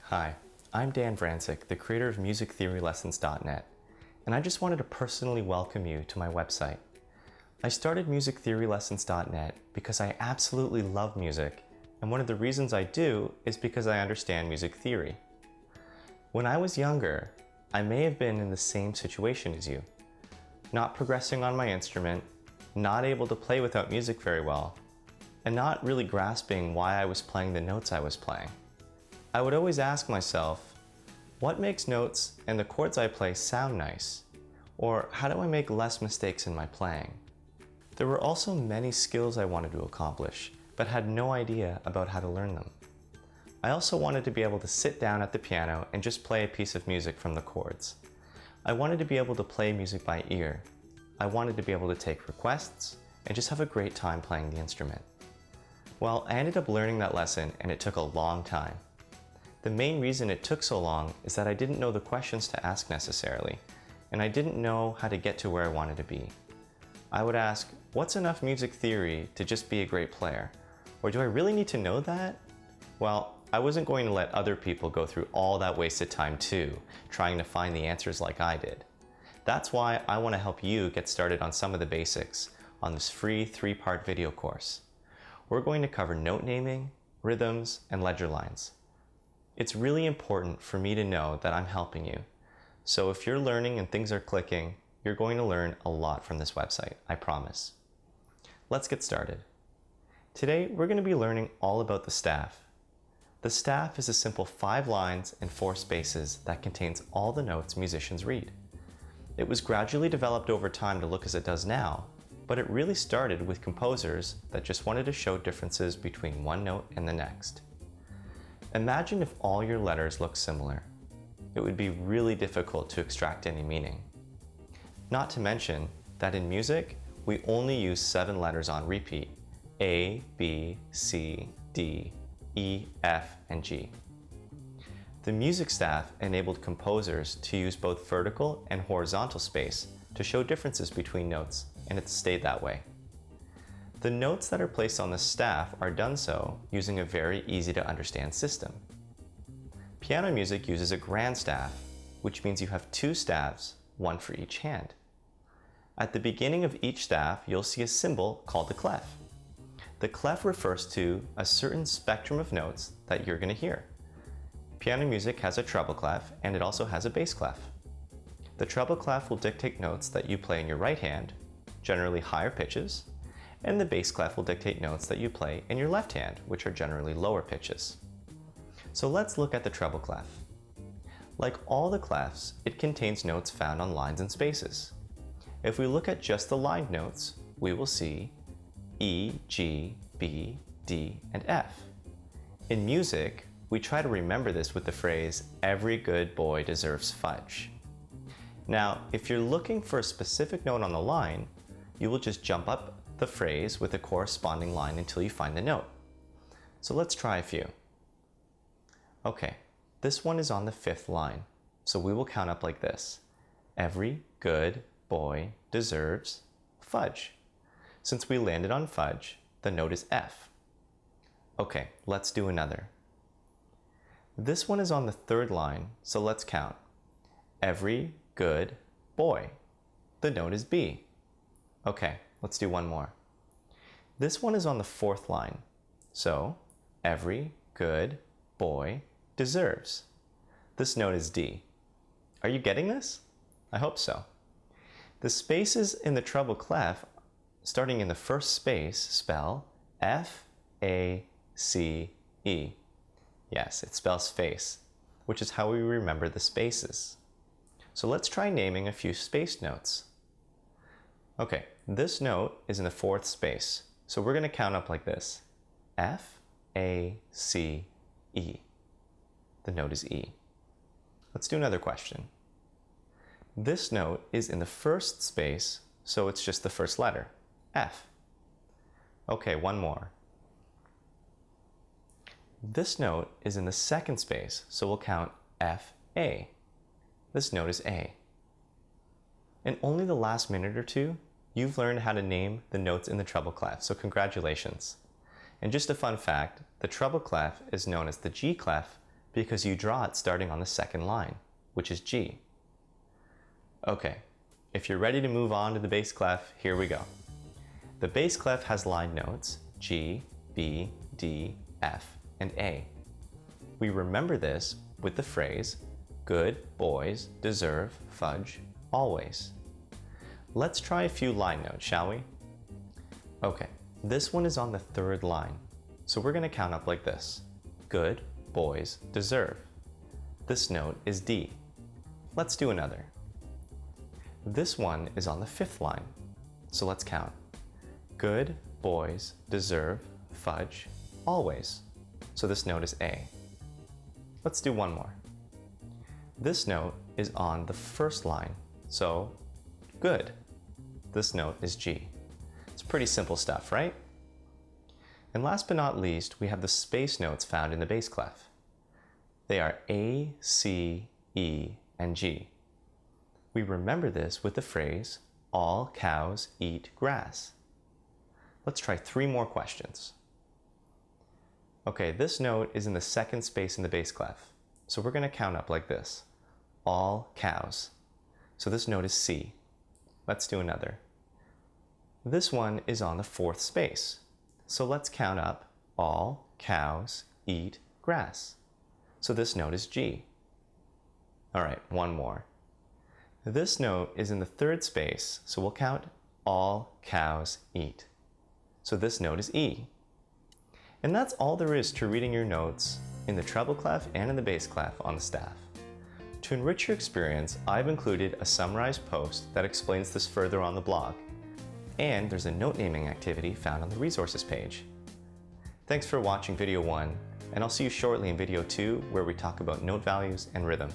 Hi, I'm Dan Vrancic, the creator of MusicTheoryLessons.net, and I just wanted to personally welcome you to my website. I started MusicTheoryLessons.net because I absolutely love music, and one of the reasons I do is because I understand music theory. When I was younger, I may have been in the same situation as you, not progressing on my instrument, not able to play without music very well, and not really grasping why I was playing the notes I was playing. I would always ask myself, what makes notes and the chords I play sound nice? Or how do I make less mistakes in my playing? There were also many skills I wanted to accomplish, but had no idea about how to learn them. I also wanted to be able to sit down at the piano and just play a piece of music from the chords. I wanted to be able to play music by ear. I wanted to be able to take requests and just have a great time playing the instrument. Well, I ended up learning that lesson and it took a long time. The main reason it took so long is that I didn't know the questions to ask necessarily, and I didn't know how to get to where I wanted to be. I would ask, what's enough music theory to just be a great player? Or do I really need to know that? Well, I wasn't going to let other people go through all that wasted time too, trying to find the answers like I did. That's why I want to help you get started on some of the basics on this free 3-part video course. We're going to cover note naming, rhythms, and ledger lines. It's really important for me to know that I'm helping you. So if you're learning and things are clicking, you're going to learn a lot from this website, I promise. Let's get started. Today, we're going to be learning all about the staff. The staff is a simple 5 lines and 4 spaces that contains all the notes musicians read. It was gradually developed over time to look as it does now, but it really started with composers that just wanted to show differences between one note and the next. Imagine if all your letters looked similar. It would be really difficult to extract any meaning. Not to mention that in music, we only use 7 letters on repeat: A, B, C, D, E, F, and G. The music staff enabled composers to use both vertical and horizontal space to show differences between notes, and it stayed that way. The notes that are placed on the staff are done so using a very easy to understand system. Piano music uses a grand staff, which means you have 2 staves, one for each hand. At the beginning of each staff, you'll see a symbol called the clef. The clef refers to a certain spectrum of notes that you're going to hear. Piano music has a treble clef and it also has a bass clef. The treble clef will dictate notes that you play in your right hand, generally higher pitches, and the bass clef will dictate notes that you play in your left hand, which are generally lower pitches. So let's look at the treble clef. Like all the clefs, it contains notes found on lines and spaces. If we look at just the lined notes, we will see E, G, B, D, and F. In music, we try to remember this with the phrase, "Every good boy deserves fudge." Now, if you're looking for a specific note on the line, you will just jump up the phrase with a corresponding line until you find the note. So let's try a few. Okay, this one is on the 5th line, so we will count up like this. Every good boy deserves fudge. Since we landed on fudge, the note is F. Okay, let's do another. This one is on the 3rd line, so let's count. Every good boy. The note is B. Okay, let's do one more. This one is on the 4th line, so every good boy deserves. This note is D. Are you getting this? I hope so. The spaces in the treble clef, starting in the first space, spell F, A, C, E. Yes, it spells face, which is how we remember the spaces. So let's try naming a few space notes. Okay, this note is in the 4th space, so we're going to count up like this. F, A, C, E. The note is E. Let's do another question. This note is in the 1st space, so it's just the first letter, F. Okay, one more. This note is in the 2nd space, so we'll count F, A. This note is A. In only the last minute or two, you've learned how to name the notes in the treble clef, so congratulations. And just a fun fact, the treble clef is known as the G clef because you draw it starting on the second line, which is G. Okay, if you're ready to move on to the bass clef, here we go. The bass clef has line notes G, B, D, F, and A. We remember this with the phrase, good boys deserve fudge always. Let's try a few line notes, shall we? Okay, this one is on the third line, so we're going to count up like this. Good boys deserve. This note is D. Let's do another. This one is on the fifth line, so let's count. Good boys deserve fudge always. So this note is A. Let's do one more. This note is on the first line, so good. This note is G. It's pretty simple stuff, right? And last but not least, we have the space notes found in the bass clef. They are A, C, E, and G. We remember this with the phrase, all cows eat grass. Let's try 3 more questions. Okay, this note is in the second space in the bass clef, so we're going to count up like this. All cows. So this note is C. Let's do another. This one is on the fourth space, so let's count up. All cows eat grass. So this note is G. All right, one more. This note is in the third space, so we'll count all cows eat. So this note is E. And that's all there is to reading your notes in the treble clef and in the bass clef on the staff. To enrich your experience, I've included a summarized post that explains this further on the blog. And there's a note naming activity found on the resources page. Thanks for watching video 1, and I'll see you shortly in video 2 where we talk about note values and rhythm.